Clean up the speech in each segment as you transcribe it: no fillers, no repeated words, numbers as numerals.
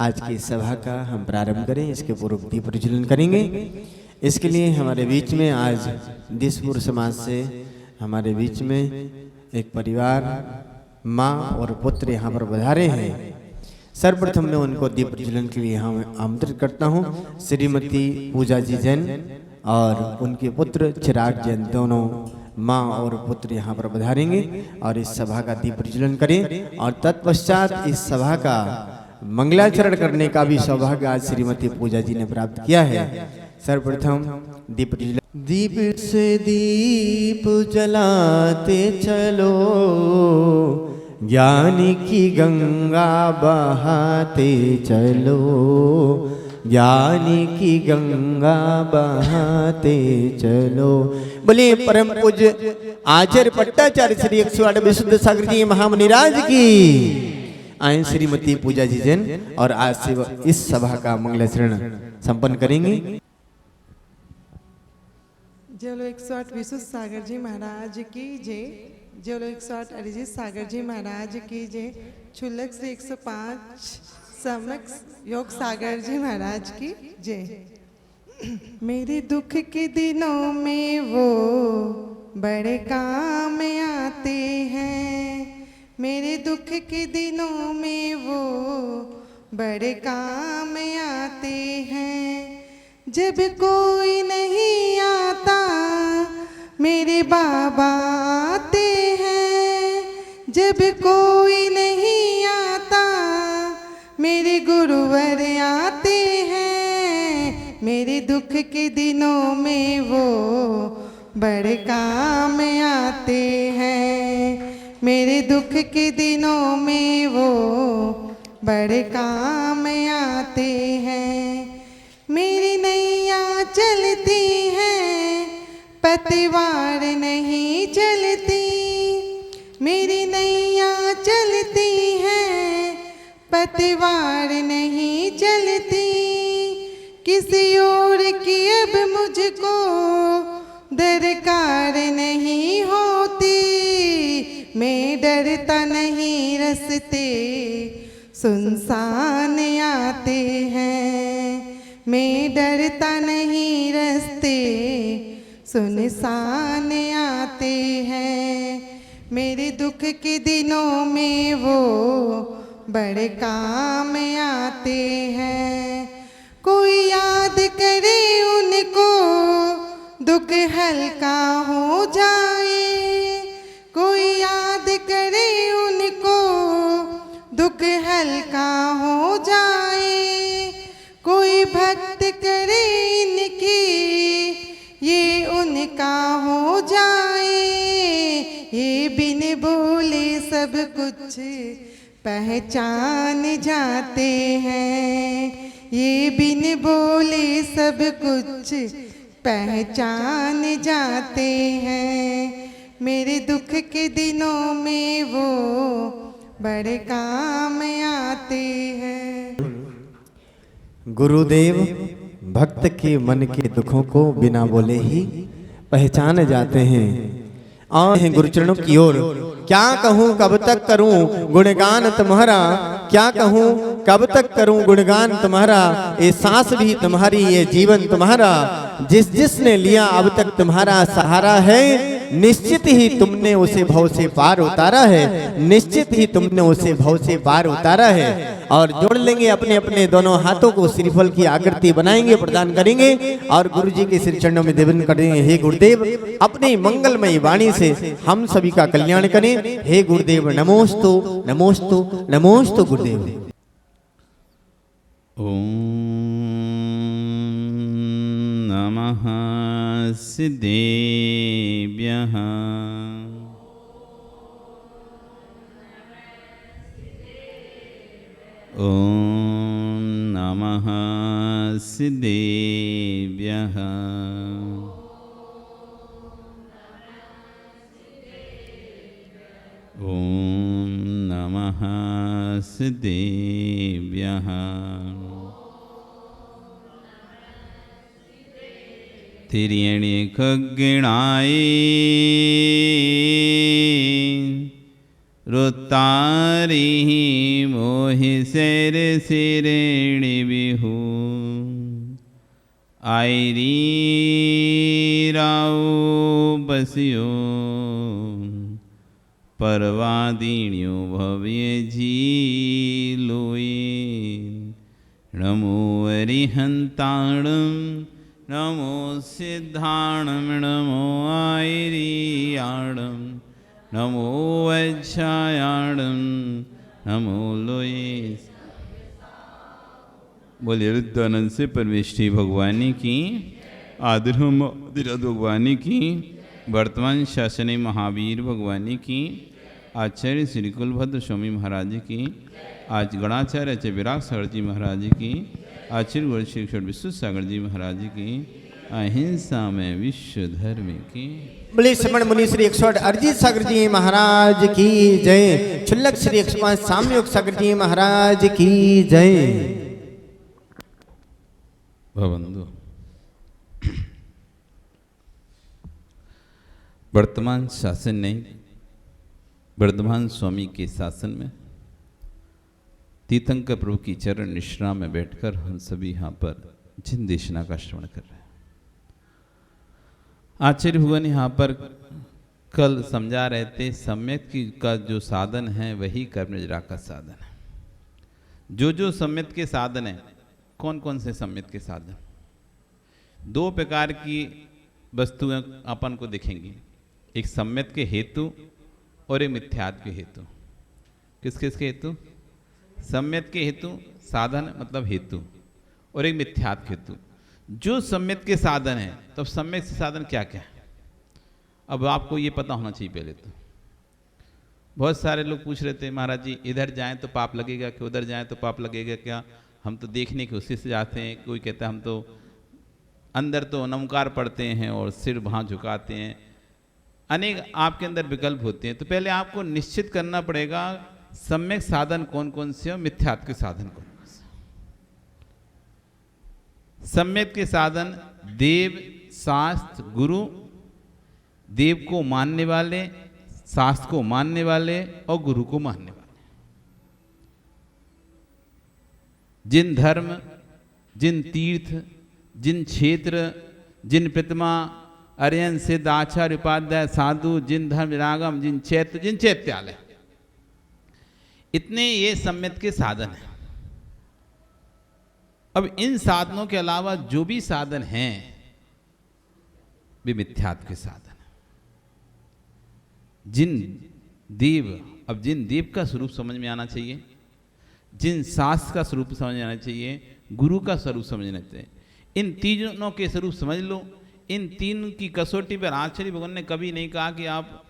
आज की सभा का हम प्रारंभ करें, इसके पूर्व दीप प्रज्वलन करेंगे। इसके लिए हमारे बीच में आज दिसपुर समाज से हमारे बीच में एक परिवार माँ और पुत्र यहाँ पर पधारे हैं। सर्वप्रथम मैं उनको दीप प्रज्वलन के लिए यहाँ आमंत्रित करता हूँ। श्रीमती पूजा जी जैन और उनके पुत्र चिराग जैन दोनों माँ और पुत्र यहाँ पर पधारेंगे और इस सभा का दीप प्रज्वलन करें। और तत्पश्चात इस सभा का मंगलाचरण करने का भी सौभाग्य आज श्रीमती पूजा जी ने प्राप्त किया है। सर्वप्रथम दीप प्रज्वलन। दीप से दीप जलाते चलो, ज्ञान की गंगा बहाते चलो, ज्ञान की गंगा बहाते चलो। बोलिए परम पूज्य आचार्य पट्टाचार्य श्री 108 विशुद्ध सागर जी महामुनिराज की। आए श्रीमती पूजा जी जैन और आज से इस सभा का मंगलाचरण संपन्न करेंगे। जो लोग 108 विशुद्ध सागर जी महाराज की जय। जो लोग 108 अरिजीत सागर जी महाराज की जय। छुल्लक श्री 105 समक्ष योग सागर जी महाराज की जय। मेरे दुख के दिनों में वो बड़े काम आते हैं। मेरे दुख के दिनों में वो बड़े काम आते हैं। जब कोई नहीं आता मेरे बाबा आते हैं। जब कोई नहीं आता मेरे गुरुवर आते हैं। मेरे दुख के दिनों में वो बड़े काम आते हैं। मेरे दुख के दिनों में वो बड़े काम आते हैं। मेरी नैया चलती है पतवार नहीं चलती। मेरी नैया चलती है पतवार नहीं चलती। किसी और की अब मुझको दरकार नहीं होती। मैं डरता नहीं रस्ते सुनसान आते हैं। मैं डरता नहीं रस्ते सुनसान आते हैं। मेरे दुख के दिनों में वो बड़े काम आते हैं। कोई याद करे उनको दुख हल्का हो जाए। कोई याद करे उनको दुख हल्का हो जाए। कोई भक्त करे इनकी ये उनका हो जाए। ये बिन बोले सब कुछ पहचान जाते हैं। ये बिन बोले सब कुछ पहचान जाते हैं। मेरे दुख के दिनों में वो बड़े काम आते हैं। गुरुदेव भक्त के मन के दुखों को बिना बोले ही पहचान जाते हैं। और गुरुचरणों की ओर क्या कहूँ कब तक करूँ गुणगान तुम्हारा। क्या कहूँ कब तक करूँ गुणगान तुम्हारा। ये सांस भी तुम्हारी ये जीवन तुम्हारा। जिस जिसने लिया अब तक तुम्हारा सहारा है। निश्चित ही तुमने उसे भव से पार उतारा है। निश्चित ही तुमने उसे भव से पार उतारा है। और जोड़ लेंगे अपने अपने दोनों हाथों को श्रीफल की आकृति बनाएंगे, प्रदान करेंगे और गुरु जी के श्री चरणों में निवेदन करेंगे। हे गुरुदेव अपनी मंगलमयी वाणी से हम सभी का कल्याण करें। हे गुरुदेव नमोस्तु नमोस्तु नमोस्तु गुरुदेव। नमः सिद्धेभ्यः। ॐ नमः सिद्धेभ्यः। ॐ नमः सिद्धेभ्यः। तिर्यणि खग्गणाय रुतारी मोहि सिर सिरेणि बिहू आयरी राव बसियो परवादीण्यो भव्य जी लोई नमो अरिहंताणम नमो सिद्धाणम नमो आयरियाणम नमो वज्रायाणम नमो लोये। बोलिए रुद्रानंद से परमेष्ठी भगवानी की आदरम भगवानी की वर्तमान शासनी महावीर भगवानी की आचार्य श्री कुलभद्र स्वामी महाराज की आज गणाचार्य आचार्य विराग सागर जी महाराज की आचार्य गुरु श्री विश्व सागर जी महाराज की अहिंसा में विश्व धर्म की। बोले श्रमण मुनि श्री 108 अरिजीत सागर जी महाराज की जय। छुल्लक श्री 105 सामयोग सागर जी महाराज की जय। भवंदो वर्तमान शासन नहीं, वर्धमान स्वामी के शासन में तीर्थंकर प्रभु की चरण निश्रा में बैठकर हम सभी यहाँ पर जिन देशना का श्रवण कर रहे हैं। आचार्य भगवान यहाँ पर कल समझा रहे थे सम्यक की का जो साधन है वही कर्म निजरा का साधन है। जो सम्यक के साधन है, कौन कौन से सम्यक के साधन? दो प्रकार की वस्तुएं अपन को दिखेंगी, एक सम्यक के हेतु और एक मिथ्यात्व के हेतु। किस किस के हेतु? सम्यक के हेतु साधन मतलब हेतु, और एक मिथ्यात्व हेतु। जो सम्यक के साधन है, तो सम्यक से साधन क्या क्या है अब आपको ये पता होना चाहिए। पहले तो बहुत सारे लोग पूछ रहे थे महाराज जी इधर जाएं तो पाप लगेगा क्या, उधर जाएं तो पाप लगेगा क्या? हम तो देखने की कोशिश से जाते हैं। कोई कहता है हम तो अंदर तो नमकार पढ़ते हैं और सिर वहाँ झुकाते हैं। अनेक आपके अंदर विकल्प होते हैं। तो पहले आपको निश्चित करना पड़ेगा सम्यक साधन कौन कौन से और मिथ्यात्व के साधन कौन कौन से। सम्यक के साधन देव, शास्त्र, गुरु, देव को मानने वाले, शास्त्र को मानने वाले और गुरु को मानने वाले। जिन धर्म, जिन तीर्थ, जिन क्षेत्र, जिन प्रतिमा, अर्यन, सिद्ध, आचार्य, उपाध्याय, साधु, जिन धर्म रागम, जिन चैत्य, जिन चैत्यालय, इतने ये सम्यक के साधन हैं। अब इन साधनों के अलावा जो भी साधन हैं वे मिथ्यात्व के साधन हैं। जिन देव, अब जिन देव का स्वरूप समझ में आना चाहिए, जिन शास्त्र का स्वरूप समझ में आना चाहिए, गुरु का स्वरूप समझना चाहिए। इन तीनों के स्वरूप समझ लो। इन तीन की कसौटी पर आचार्य भगवान ने कभी नहीं कहा कि आप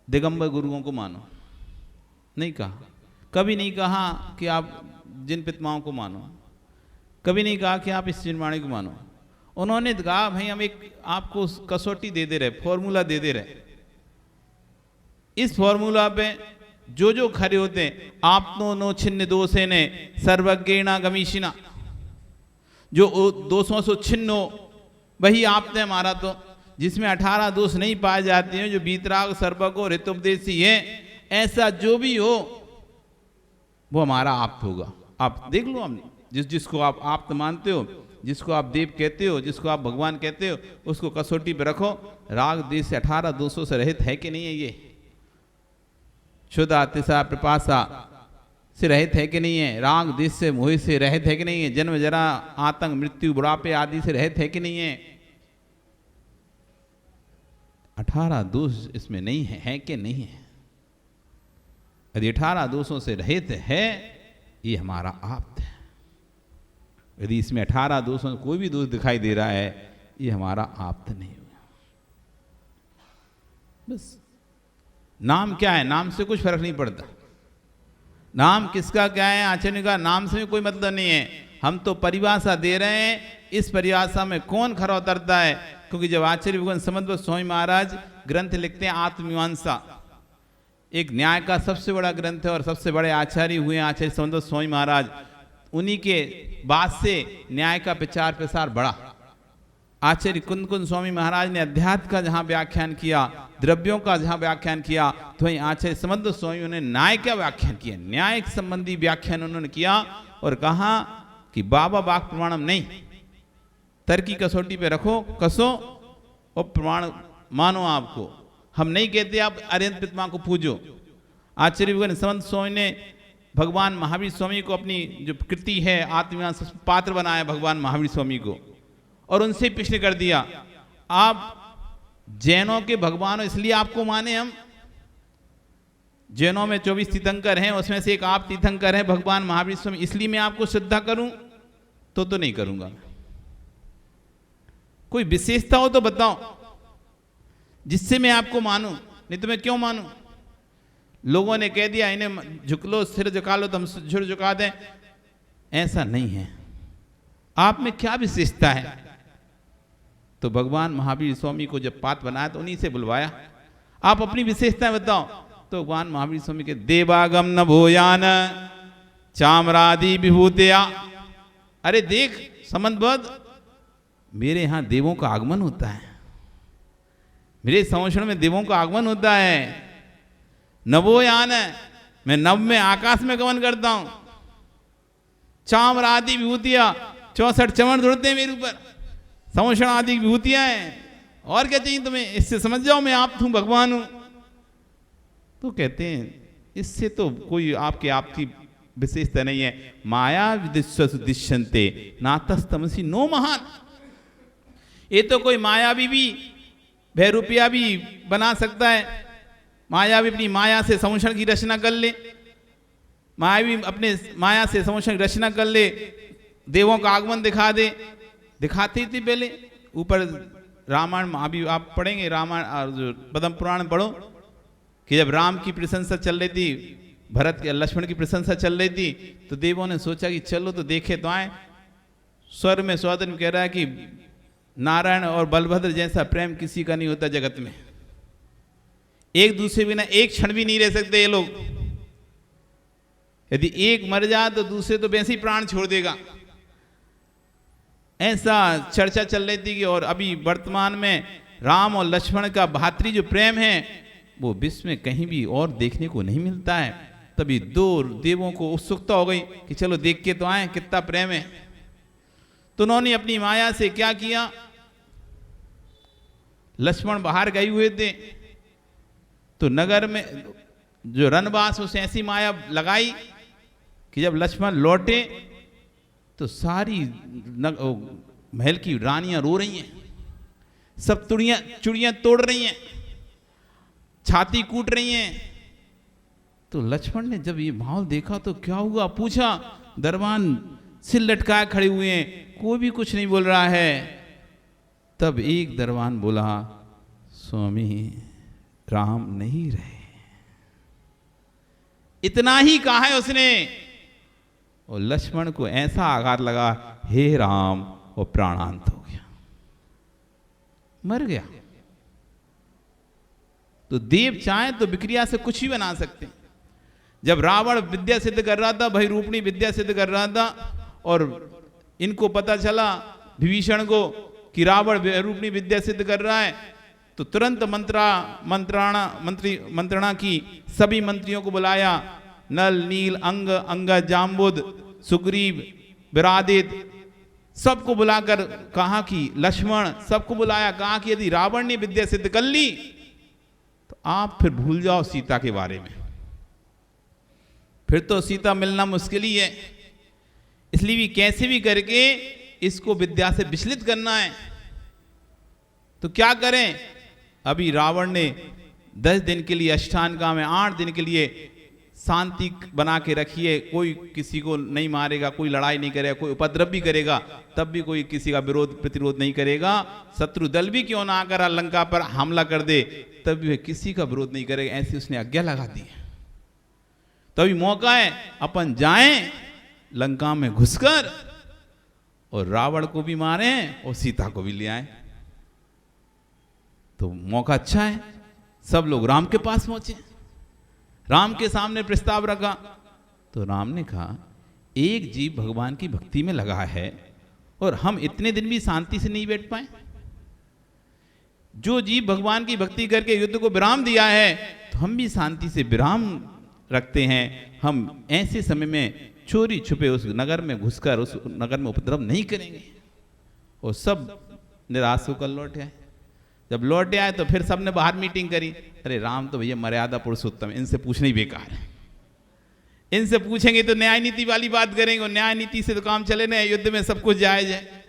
दिगंबर गुरुओं को मानो, नहीं कहा। कभी नहीं कहा कि आप जिन पितामाओं को मानो, कभी नहीं कहा कि आप इस चिन्माणी को मानो। उन्होंने कहा भाई हम एक आपको कसौटी दे दे रहे, फॉर्मूला दे दे रहे। इस फॉर्मूला पे जो खरे होते हैं, आपनो नो छिन्न दोषे ने सर्वज्ञेना गमीशिना, जो दोषों से छिन्न हो वही आपने हमारा। तो जिसमें 18 दोष नहीं पाए जाते हैं, जो बीतराग, सर्वज्ञ, हितोपदेशी है, ऐसा जो भी हो वो हमारा आप्त होगा। आप देख लो, हमने जिसको आप आप्त मानते हो, जिसको आप देव कहते हो, जिसको आप भगवान कहते हो, उसको कसौटी पे रखो। राग देश से 18 दोषों से रहित है कि नहीं है? ये शुद्ध अतिशा प्रपासा से रहित है कि नहीं है? राग देश से मोह से रहित है कि नहीं है? जन्म, जरा, आतंक, मृत्यु, बुढ़ापे आदि से रहित है कि नहीं है? 18 दोष इसमें नहीं है कि नहीं है? यदि 18 दोषों से रहित है, ये हमारा आप्त है। यदि इसमें 18 दोषों में कोई भी दोष दिखाई दे रहा है, ये हमारा आप्त नहीं हुआ। बस नाम क्या है, नाम से कुछ फर्क नहीं पड़ता। नाम किसका क्या है, आचार्य का नाम से भी कोई मतलब नहीं है। हम तो परिभाषा दे रहे हैं, इस परिभाषा में कौन खरा उतरता है। क्योंकि जब आचार्य भगवान समन्वय स्वामी महाराज ग्रंथ लिखते हैं आत्ममीमांसा, एक न्याय का सबसे बड़ा ग्रंथ है और सबसे बड़े आचार्य हुए आचार्य समन्वय स्वामी महाराज। उन्हीं के बाद से न्याय का प्रचार प्रसार बढ़ा। आचार्य कुंद कुंद स्वामी महाराज ने अध्यात्म का जहाँ व्याख्यान किया, द्रव्यों का जहाँ व्याख्यान किया तो वहीं आचार्य समंत स्वामियों ने न्याय का व्याख्यान किया, न्याय संबंधी व्याख्यान उन्होंने किया और कहा कि बाबा वाक प्रमाणम नहीं, तर्क की कसौटी पे रखो, कसो और प्रमाण मानो। आपको हम नहीं कहते आप अरिहंत प्रतिमा को पूजो। आचार्य विवेकानंद समंत स्वामी ने भगवान महावीर स्वामी को अपनी जो कृति है आत्मज्ञान पात्र बनाया भगवान महावीर स्वामी को और उनसे प्रश्न कर दिया, आप जैनों के भगवान हो इसलिए आपको माने हम? जैनों में 24 तीर्थंकर हैं, उसमें से एक आप तीर्थंकर हैं भगवान महावीर स्वामी, इसलिए मैं आपको श्रद्धा करूं? तो नहीं करूंगा। कोई विशेषता हो तो बताओ जिससे मैं आपको मानूं, नहीं तो मैं क्यों मानूं? लोगों ने कह दिया इन्हें झुक लो, सिर झुका लो तो हम सिर झुका दें, ऐसा नहीं है। आप में क्या विशेषता है? तो भगवान महावीर स्वामी को जब पात बनाया तो उन्हीं से बुलवाया, आप अपनी विशेषताएं बताओ। तो भगवान महावीर स्वामी के देवागम न भोयान चामरादि विभूतिया। अरे देख समंतबद्ध, मेरे यहां देवों का आगमन होता है, मेरे संवत्सर में देवों का आगमन होता है। नवोयान है, मैं नव में आकाश में गमन करता हूं। चामरादि विभूतियां, 64 चमन जुड़ते हैं मेरे ऊपर, संवत्सर आदि विभूतियां हैं। और क्या चाहिए तुम्हें? इससे समझ जाओ मैं आप हूं, भगवान हूं। तो कहते हैं इससे तो कोई आपकी विशेषता नहीं है। माया विदिश्यन्ते नातस्तमसि नो महान। ये तो कोई मायावी भी भैरूपिया भी बना सकता है। मायावी अपनी माया से संवत्सर की रचना कर ले, मायावी अपने माया से संवत्सर की रचना कर ले, देवों का आगमन दिखा दे। दिखाती थी पहले ऊपर रामायण, अभी आप पढ़ेंगे रामायण और जो पद्म पुराण पढ़ो कि जब राम की प्रशंसा चल रही थी, भरत के लक्ष्मण की प्रशंसा चल रही थी, तो देवों ने सोचा कि चलो तो देखे तो आए। स्वर में स्वादन कह रहा है कि नारायण और बलभद्र जैसा प्रेम किसी का नहीं होता जगत में, एक दूसरे बिना एक क्षण भी नहीं रह सकते ये लोग। यदि एक मर जाए तो दूसरे तो वैसे ही प्राण छोड़ देगा। ऐसा चर्चा चल रही थी कि और अभी वर्तमान में राम और लक्ष्मण का भातृ जो प्रेम है वो विश्व में कहीं भी और देखने को नहीं मिलता है। तभी दो देवों को उत्सुकता हो गई कि चलो देख के तो आए कितना प्रेम है। तो उन्होंने अपनी माया से क्या किया, लक्ष्मण बाहर गए हुए थे तो नगर में जो रनवास उसे ऐसी माया लगाई कि जब लक्ष्मण लौटे तो सारी महल की रानियां रो रही हैं, सब चुड़ियां तोड़ रही हैं, छाती कूट रही हैं। तो लक्ष्मण ने जब ये माहौल देखा तो क्या हुआ पूछा, दरबान सिर लटकाए खड़े हुए हैं, कोई भी कुछ नहीं बोल रहा है। तब एक दरबान बोला, स्वामी राम नहीं रहे। इतना ही कहा है उसने और लक्ष्मण को ऐसा आघात लगा, हे राम, वो प्राणांत हो गया, मर गया। तो देव चाहे तो विक्रिया से कुछ भी बना सकते हैं। जब रावण विद्या सिद्ध कर रहा था, भाई रूपणी विद्या सिद्ध कर रहा था और इनको पता चला विभीषण को कि रावण रूपणी विद्या सिद्ध कर रहा है, तो तुरंत मंत्रणा की, सभी मंत्रियों को बुलाया, नल, नील, अंग, अंगद, जाम्बुद, सुग्रीव, विरादित, सबको बुलाकर कहा कि लक्ष्मण, सबको बुलाया, कहा कि यदि रावण ने विद्या सिद्ध कर ली तो आप फिर भूल जाओ सीता के बारे में, फिर तो सीता मिलना मुश्किल ही है। इसलिए भी कैसे भी करके इसको विद्या से विचलित करना है। तो क्या करें? अभी रावण ने 10 दिन के लिए अष्टांगा में 8 दिन के लिए शांति बना के रखी है, कोई किसी को नहीं मारेगा, कोई लड़ाई नहीं करेगा, कोई उपद्रव भी करेगा तब भी कोई किसी का विरोध प्रतिरोध नहीं करेगा। शत्रु दल भी क्यों ना आकर लंका पर हमला कर दे तब भी वह किसी का विरोध नहीं करेगा, ऐसी उसने आज्ञा लगा दी है। तभी मौका है अपन जाएं लंका में घुसकर और रावण को भी मारें और सीता को भी ले आए। तो मौका अच्छा है। सब लोग राम के पास पहुंचे, राम के सामने प्रस्ताव रखा तो राम ने कहा, एक जीव भगवान की भक्ति में लगा है और हम इतने दिन भी शांति से नहीं बैठ पाए। जो जीव भगवान की भक्ति करके युद्ध को विराम दिया है, तो हम भी शांति से विराम रखते हैं। हम ऐसे समय में चोरी छुपे उस नगर में घुसकर उस नगर में उपद्रव नहीं करेंगे। और सब निराश होकर लौटे आए। जब लौटे आए तो फिर सबने बाहर मीटिंग करी, अरे राम तो भैया मर्यादा पुरुषोत्तम, इनसे पूछना ही बेकार है। इनसे पूछेंगे तो न्याय नीति वाली बात करेंगे, और न्याय नीति से तो काम चले नहीं। युद्ध में सब कुछ जायज है,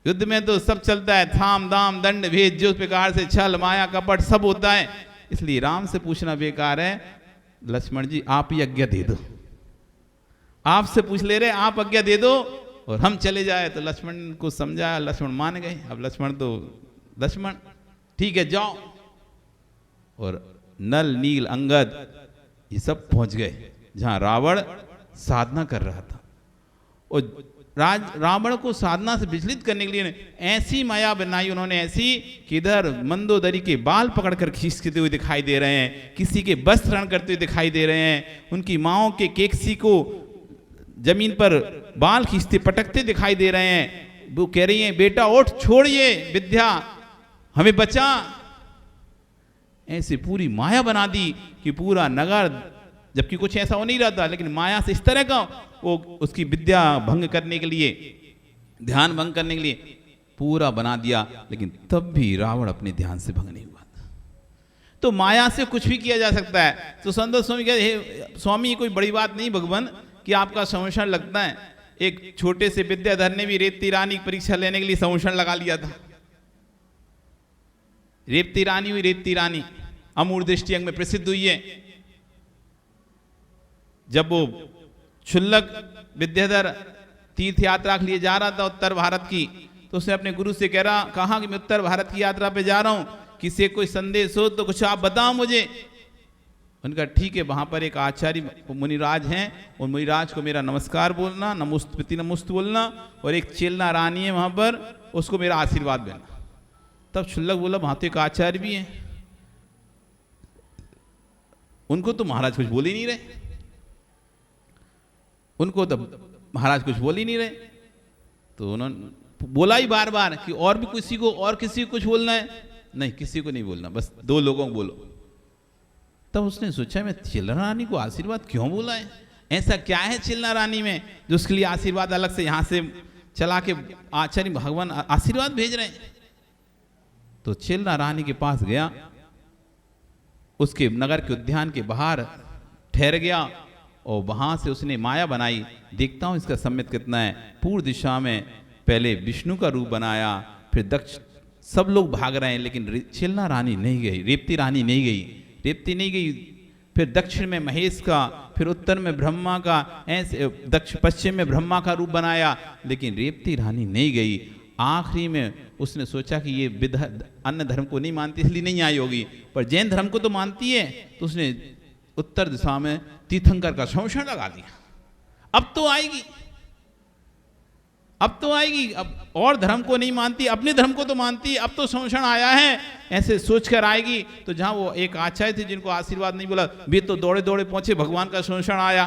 युद्ध में तो सब चलता है, थाम दाम दंड भेद, जो प्रकार से छल माया कपट सब होता है। इसलिए राम से पूछना बेकार है। लक्ष्मण जी आप ही आज्ञा दे दो, आपसे पूछ ले रहे, आप आज्ञा दे दो और हम चले जाए। तो लक्ष्मण को समझाया, लक्ष्मण मान गए। अब लक्ष्मण ठीक है जाओ। और नल नील अंगद ये सब पहुंच गए जहां रावण साधना कर रहा था। और रावण को साधना से विचलित करने के लिए ऐसी माया बनाई उन्होंने, ऐसी कि इधर मंदोदरी के बाल पकड़कर खींचते हुए दिखाई दे रहे हैं, किसी के वस्त्र हरण करते हुए दिखाई दे रहे हैं, उनकी माओं के केकसी को जमीन पर बाल खींचते पटकते दिखाई दे रहे हैं। वो कह रही हैं बेटा उठ, छोड़िए विद्या, हमें बचा। ऐसे पूरी माया बना दी कि पूरा नगर, जबकि कुछ ऐसा हो नहीं रहा था, लेकिन माया से इस तरह का वो उसकी विद्या भंग करने के लिए, ध्यान भंग करने के लिए पूरा बना दिया। लेकिन तब भी रावण अपने ध्यान से भंग नहीं हुआ था। तो माया से कुछ भी किया जा सकता है। तो संत स्वामी कहते स्वामी ये कोई बड़ी बात नहीं भगवान कि आपका संवरण लगता है। एक छोटे से विद्याधर ने भी रेवती रानी की परीक्षा लेने के लिए संवरण लगा लिया था। रेवती रानी हुई, रेवती रानी अमूर दृष्टि अंग में प्रसिद्ध हुई है। जब वो क्षुल्लक विद्याधर तीर्थ यात्रा के लिए जा रहा था उत्तर भारत की, तो उसने अपने गुरु से कहा कि मैं उत्तर भारत की यात्रा पे जा रहा हूं, किसी कोई संदेश हो तो कुछ आप बताओ मुझे। उनका ठीक है, वहां पर एक आचार्य मुनिराज हैं, और मुनिराज को मेरा नमस्कार बोलना, नमोस्तुति नमोस्तु बोलना, और एक चेलना रानी है वहां पर, उसको मेरा आशीर्वाद देना। तब क्षुल्लक बोला वहां तो एक आचार्य भी है, उनको तो महाराज कुछ बोल ही नहीं रहे, उनको तो महाराज कुछ बोल ही नहीं रहे। तो उन्होंने बोला ही बार बार कि और भी किसी को कुछ बोलना है, नहीं किसी को नहीं बोलना, बस 2 लोगों को बोलो। तब उसने सोचा मैं चिल्ला रानी को आशीर्वाद क्यों बोला है, ऐसा क्या है चिल्ला रानी में जो उसके लिए आशीर्वाद अलग से यहां से चला के आचार्य भगवान आशीर्वाद भेज रहे हैं। तो चिल्ला रानी के पास गया, उसके नगर के उद्यान के बाहर ठहर गया, और वहां से उसने माया बनाई। देखता हूं इसका सम्मित कितना है। पूर्व दिशा में पहले विष्णु का रूप बनाया, फिर दक्ष, सब लोग भाग रहे हैं, लेकिन चिल्ला रानी नहीं गई, रेवती रानी नहीं गई, रेवती नहीं गई। फिर दक्षिण में महेश का, फिर उत्तर में ब्रह्मा का, ऐसे दक्षिण पश्चिम में ब्रह्मा का रूप बनाया, लेकिन रेवती रानी नहीं गई। आखिरी में उसने सोचा कि ये अन्य धर्म को नहीं मानती इसलिए नहीं आई होगी, पर जैन धर्म को तो मानती है। तो उसने उत्तर दिशा में तीर्थंकर का संवरण लगा दिया। अब तो आएगी, अब और धर्म को नहीं मानती, अपने धर्म को तो मानती, अब तो संवरण आया है, ऐसे सोचकर आएगी। तो जहां वो एक आचार्य थे जिनको आशीर्वाद नहीं बोला, वे तो दौड़े दौड़े पहुंचे, भगवान का संवरण आया।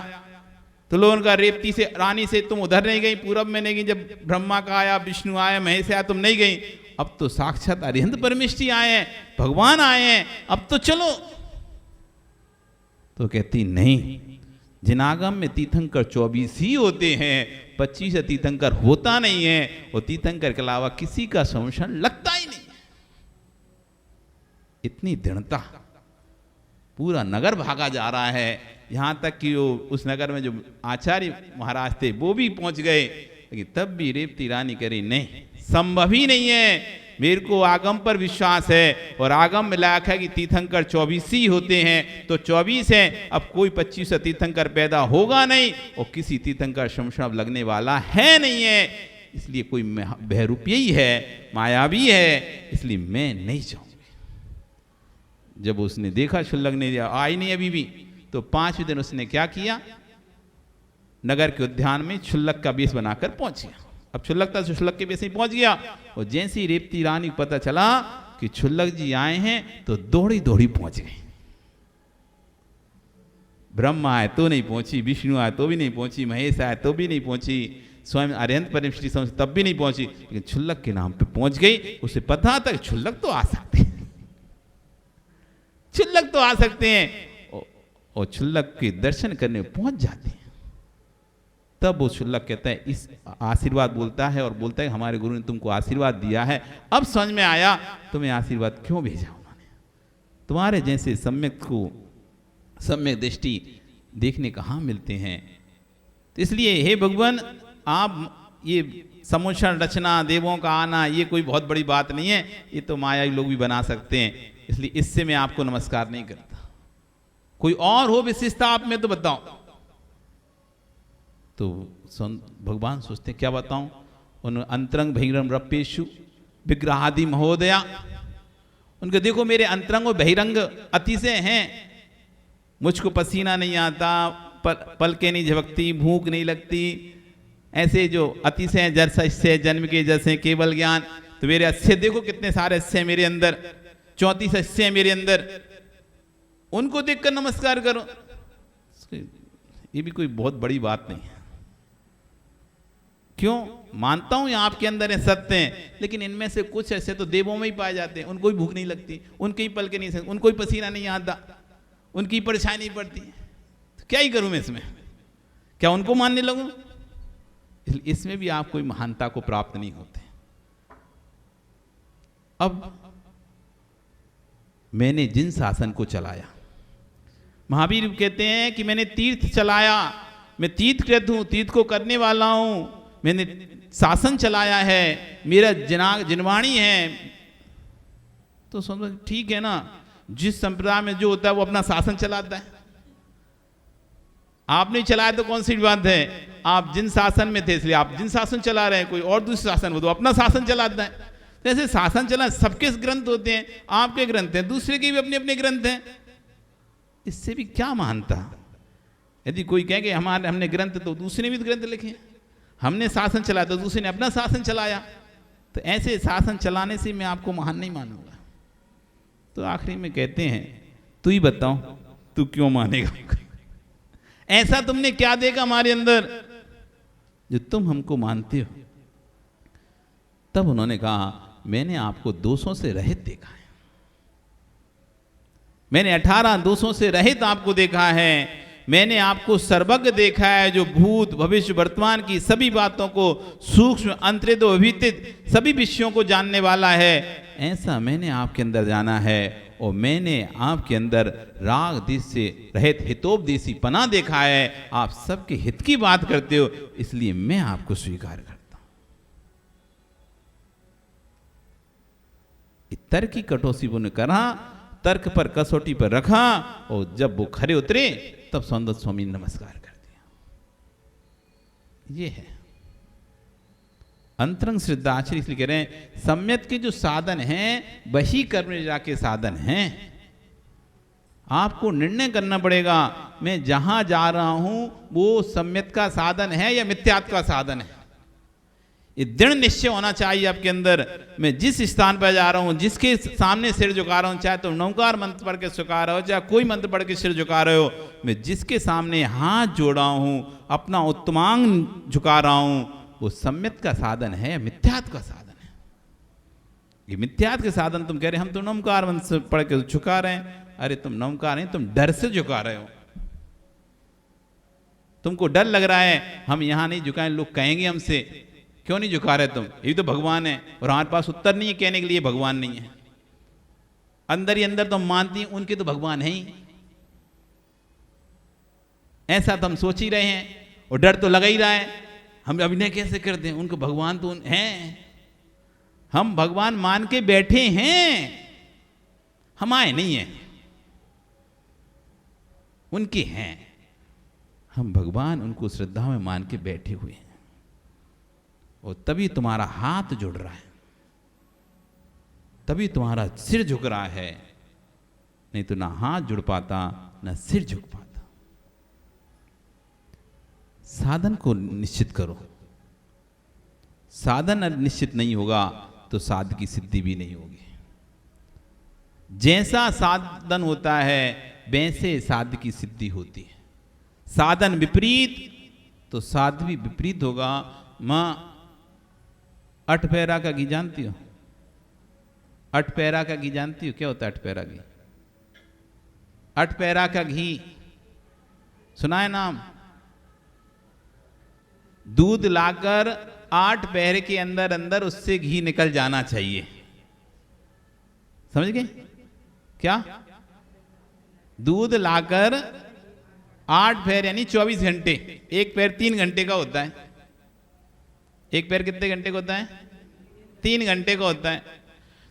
तो लोगों का रेवती से रानी से तुम उधर नहीं गई, पूरब में नहीं गई, जब ब्रह्मा का आया, विष्णु आया, महेश आया, तुम नहीं गई, अब तो साक्षात अरिहंत परमेष्ठी आए हैं, भगवान आए हैं, अब तो चलो। तो कहती नहीं, जिनागम में तीर्थंकर 24 ही होते हैं, 25 तीर्थंकर होता नहीं है, और तीर्थंकर के अलावा किसी का संवरण लगता ही नहीं। इतनी दृढ़ता, पूरा नगर भागा जा रहा है, यहां तक कि वो उस नगर में जो आचार्य महाराज थे वो भी पहुंच गए, लेकिन तब भी रेवती रानी करी नहीं, संभव ही नहीं है, मेरे को आगम पर विश्वास है, और आगम में लिखा है कि तीर्थंकर 24 ही होते हैं, तो 24 हैं, अब कोई 25 तीर्थंकर पैदा होगा नहीं, और किसी तीर्थंकर संवरण अब लगने वाला है नहीं है, इसलिए कोई बहरूपी ही है, मायावी है, इसलिए मैं नहीं चाहूंगी। जब उसने देखा क्षुल्लक ने आई नहीं अभी भी, तो 5वें दिन उसने क्या किया, नगर के उद्यान में क्षुल्लक का वेश बनाकर पहुंच गया। अब क्षुल्लक था, क्षुल्लक के वेश में पहुंच गया, और जैसे ही रेवती रानी को पता चला कि क्षुल्लक जी आए हैं, तो दौड़ी दौड़ी पहुंच गई। ब्रह्मा आए तो नहीं पहुंची, विष्णु आए तो भी नहीं पहुंची, महेश आए तो भी नहीं पहुंची, स्वयं अरिहंत परम श्री समझ तब भी नहीं पहुंची, लेकिन क्षुल्लक के नाम पे पहुंच गई। उसे पता था कि क्षुल्लक तो आ सकते हैं, क्षुल्लक तो आ सकते हैं, और क्षुल्लक के दर्शन करने पहुंच जाते हैं। तब वो क्षुल्लक कहता है, इस आशीर्वाद बोलता है और बोलता है हमारे गुरु ने तुमको आशीर्वाद दिया है, अब समझ में आया तुम्हें आशीर्वाद क्यों भेजा उन्होंने। तुम्हारे जैसे सम्यक को सम्यक दृष्टि देखने कहाँ मिलते हैं। तो इसलिए हे भगवान, आप ये समुषण रचना, देवों का आना, ये कोई बहुत बड़ी बात नहीं है, ये तो मायावी लोग भी बना सकते हैं, इसलिए इससे मैं आपको नमस्कार नहीं करता। कोई और हो विशेषता आप में तो बताओ। तो भगवान सोचते क्या बताऊं, उन अंतरंग बहिरंग रपेशु विग्रहादि महोदया, उनके देखो मेरे अंतरंग और बहिरंग अतिशय हैं, मुझको पसीना नहीं आता, पलके नहीं झपकती, भूख नहीं लगती, ऐसे जो अतिशय जरसस्य जन्म के जैसे केवल ज्ञान। तो मेरे अस्य देखो कितने सारे अस्य मेरे अंदर, 34 अस्य मेरे अंदर, उनको देखकर नमस्कार करो। ये भी कोई बहुत बड़ी बात नहीं है। क्यों? मानता हूं ये आपके अंदर है, सत्य है, लेकिन इनमें से कुछ ऐसे तो देवों में ही पाए जाते हैं, उनको भी भूख नहीं लगती, उनके ही पलके नहीं सकते, उनको ही पसीना नहीं आता, उनकी परेशानी नहीं पड़ती, तो क्या ही करूं मैं इसमें? क्या उनको मानने लगूं? इसमें भी आप कोई महानता को प्राप्त नहीं होते। अब मैंने जिन शासन को चलाया, महावीर कहते हैं कि मैंने तीर्थ चलाया, मैं तीर्थकृत हूं, तीर्थ को करने वाला हूं, मैंने शासन चलाया है, मेरा जिनवाणी है। तो समझो ठीक है ना, जिस संप्रदाय में जो होता है वो अपना शासन चलाता है। आपने चलाया तो कौन सी बात है, आप जिन शासन में थे इसलिए आप जिन शासन चला रहे हैं, कोई और दूसरा शासन हो तो अपना शासन चलाता है। जैसे शासन चला, सबके ग्रंथ होते हैं, आपके ग्रंथ हैं, दूसरे के भी अपने अपने ग्रंथ हैं, इससे भी क्या मानता। यदि कोई कहे कि हमने ग्रंथ, तो दूसरे भी तो ग्रंथ लिखे, हमने शासन चलाया तो दूसरे ने अपना शासन चलाया, तो ऐसे शासन चलाने से मैं आपको महान नहीं मानूंगा। तो आखिरी में कहते हैं, तू ही बताओ तू क्यों मानेगा, ऐसा तुमने क्या देखा हमारे अंदर जो तुम हमको मानते हो। तब उन्होंने कहा, मैंने आपको दोषों से रहित देखा है, मैंने 18 दोषों से रहित आपको देखा है, मैंने आपको सर्वज्ञ देखा है, जो भूत भविष्य वर्तमान की सभी बातों को सूक्ष्म अंतरित अभिहित सभी विषयों को जानने वाला है, ऐसा मैंने आपके अंदर जाना है। और मैंने आपके अंदर राग देश से रहित हितोपदेशी पना देखा है, आप सबके हित की बात करते हो, इसलिए मैं आपको स्वीकार करता हूं। तर्क की कटौती ने करा, तर्क पर कसौटी पर रखा, और जब वो खरे उतरे तब सौंदर्य स्वामी ने नमस्कार कर दिया। ये है अंतरंग श्रद्धाचर्य। इसलिए कह रहे हैं सम्यक के जो साधन हैं वही कर्म के साधन हैं। आपको निर्णय करना पड़ेगा, मैं जहां जा रहा हूं वो सम्यक का साधन है या मिथ्यात्व का साधन है। ये दृढ़ निश्चय होना चाहिए आपके अंदर। मैं जिस स्थान पर जा रहा हूं, जिसके सामने सिर झुका रहा हूं, चाहे तुम नौकार मंत्र पढ़ के झुका रहे हो, चाहे कोई मंत्र पढ़ के सिर झुका रहे हो, मैं जिसके सामने हाथ जोड़ा हूं, अपना उत्तमांग झुका रहा हूं, वो सम्यक का साधन है, मिथ्यात्व का साधन है। ये मिथ्यात्व के साधन तुम कह रहे हम तो नमकार मंत्र पढ़ के झुका रहे हैं, अरे तुम नमकार नहीं, तुम डर से झुका रहे हो। तुमको डर लग रहा है हम यहां नहीं झुकाएं, लोग कहेंगे हमसे क्यों नहीं झुका रहे तुम, ये तो भगवान है, और हमारे पास उत्तर नहीं है कहने के लिए भगवान नहीं है। अंदर ही अंदर तो हम मानती हैं उनके तो भगवान है ही, ऐसा तो हम सोच ही रहे हैं, और डर तो लगा ही रहा है। हम अभिनय कैसे करते हैं, उनको भगवान तो हैं, हम भगवान मान के बैठे हैं, हम आए नहीं है, उनके हैं, हम भगवान उनको श्रद्धा में मान के बैठे हुए हैं। और तभी तुम्हारा हाथ जुड़ रहा है, तभी तुम्हारा सिर झुक रहा है, नहीं तो ना हाथ जुड़ पाता ना सिर झुक पाता। साधन को निश्चित करो, साधन निश्चित नहीं होगा तो साध की सिद्धि भी नहीं होगी। जैसा साधन होता है वैसे साध की सिद्धि होती है। साधन विपरीत तो साध भी विपरीत होगा, माँ अठपैरा का घी जानती हो? अठपैरा का घी जानती हो? क्या होता है अठपैरा घी? अठपैरा का घी सुना है नाम? दूध लाकर 8 पहर के अंदर अंदर उससे घी निकल जाना चाहिए। समझ गए क्या? दूध लाकर 8 पहर यानी 24 घंटे, एक पैर 3 घंटे का होता है। एक पैर कितने घंटे का होता है? 3 घंटे का होता है।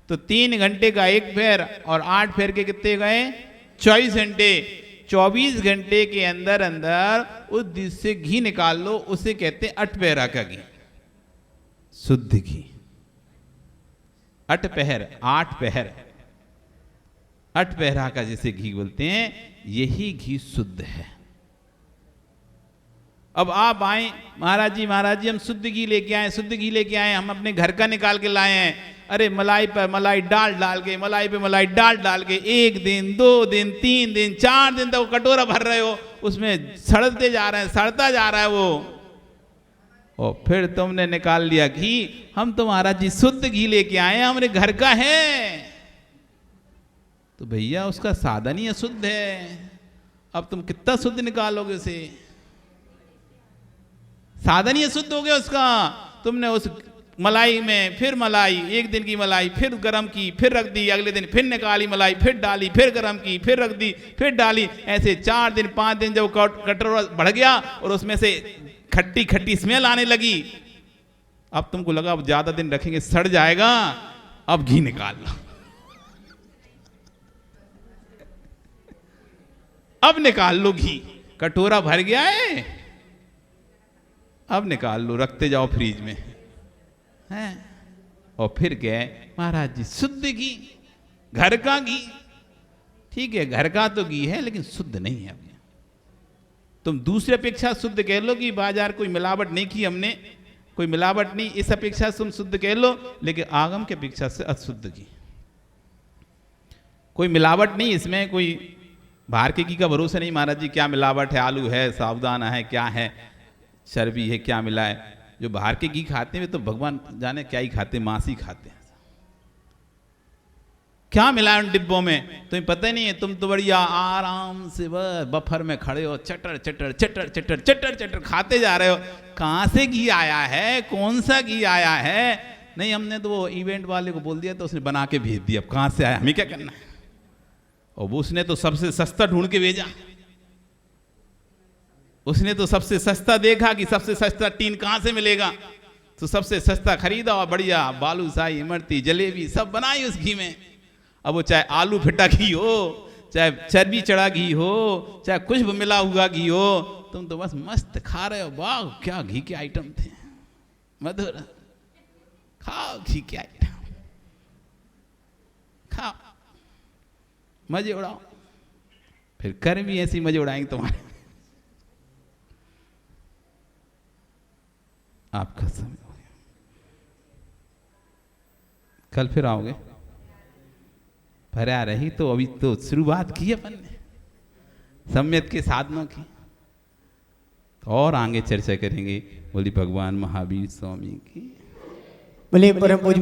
तो 3 घंटे का एक पैर और 8 पैर के कितने गए? 24 घंटे। 24 घंटे के अंदर अंदर उस दूध से घी निकाल लो, उसे कहते हैं अठपैरा का घी, शुद्ध घी। अठपहर 8 पहर, अठपहरा का जिसे घी बोलते हैं, यही घी शुद्ध है। अब आप आए, महाराज जी हम शुद्ध घी लेके आए, शुद्ध घी लेके आए, हम अपने घर का निकाल के लाए हैं। अरे मलाई पर मलाई डाल डाल के, मलाई पे मलाई डाल डाल के 1 दिन 2 दिन 3 दिन 4 दिन तक कटोरा भर रहे हो, उसमें सड़ते जा रहे हैं, सड़ता जा रहा है वो, और फिर तुमने निकाल लिया घी। हम तो महाराज जी शुद्ध घी लेके आए हैं, हमारे घर का है। तो भैया उसका साधन ही अशुद्ध है, अब तुम कितना शुद्ध निकालोगे उसे? साधन ही अशुद्ध हो गया उसका। तुमने उस मलाई में फिर मलाई, 1 दिन की मलाई फिर गरम की, फिर रख दी, अगले दिन फिर निकाली मलाई, फिर डाली, फिर गरम की, फिर रख दी, फिर डाली, ऐसे 4 दिन 5 दिन जब कटोरा बढ़ गया और उसमें से खट्टी खट्टी स्मेल आने लगी, अब तुमको लगा अब ज्यादा दिन रखेंगे सड़ जाएगा, अब घी निकाल लो। अब निकाल लो घी, कटोरा भर गया है, अब निकाल लो, रखते जाओ फ्रिज में हैं। और फिर गए महाराज जी शुद्ध घी, घर का घी। ठीक है, घर का तो घी है लेकिन शुद्ध नहीं है। तुम दूसरे अपेक्षा शुद्ध कह लो कि बाजार कोई मिलावट नहीं की हमने, कोई मिलावट नहीं, इस अपेक्षा से तुम शुद्ध कह लो, लेकिन आगम की अपेक्षा से अशुद्ध घी। कोई मिलावट नहीं इसमें, कोई बाहर के घी का भरोसा नहीं। महाराज जी क्या मिलावट है, आलू है, साबुदाना है, क्या है, चर्बी है, क्या मिला है। जो बाहर के घी खाते हैं तो भगवान जाने क्या ही खाते, मांस ही खाते हैं। क्या मिला है उन डिब्बों में तुम्हें पता ही नहीं है। तुम तो बढ़िया आराम से बफर में खड़े हो, चटर चटर चटर चटर चटर चटर खाते जा रहे हो। कहाँ से घी आया है, कौन सा घी आया है? नहीं, हमने तो वो इवेंट वाले को बोल दिया तो उसने बना के भेज दिया, अब कहाँ से आया हमें क्या करना है। और वो उसने तो सबसे सस्ता ढूंढ के भेजा, उसने तो सबसे सस्ता देखा कि सबसे सस्ता टीन कहाँ से मिलेगा, तो सबसे सस्ता खरीदा और बढ़िया बालूशाही, इमरती, जलेबी सब बनाई उस घी में। अब वो चाहे आलू फिटा घी हो, चाहे चर्बी चढ़ा घी हो, चाहे कुछ भी मिला हुआ घी हो, तुम तो बस मस्त खा रहे हो। वाह क्या घी के आइटम थे, मधुर, खाओ घी के आइटम, खाओ, मजे उड़ाओ। फिर कर भी ऐसी मजे उड़ाएंगे तुम्हारे। आपका समय हो गया, कल फिर आओगे। भरा रही तो अभी तो शुरुआत की अपन ने सम्यक के साधनों की, तो और आगे चर्चा करेंगे। बोली भगवान महावीर स्वामी की। बोले परम पूज्य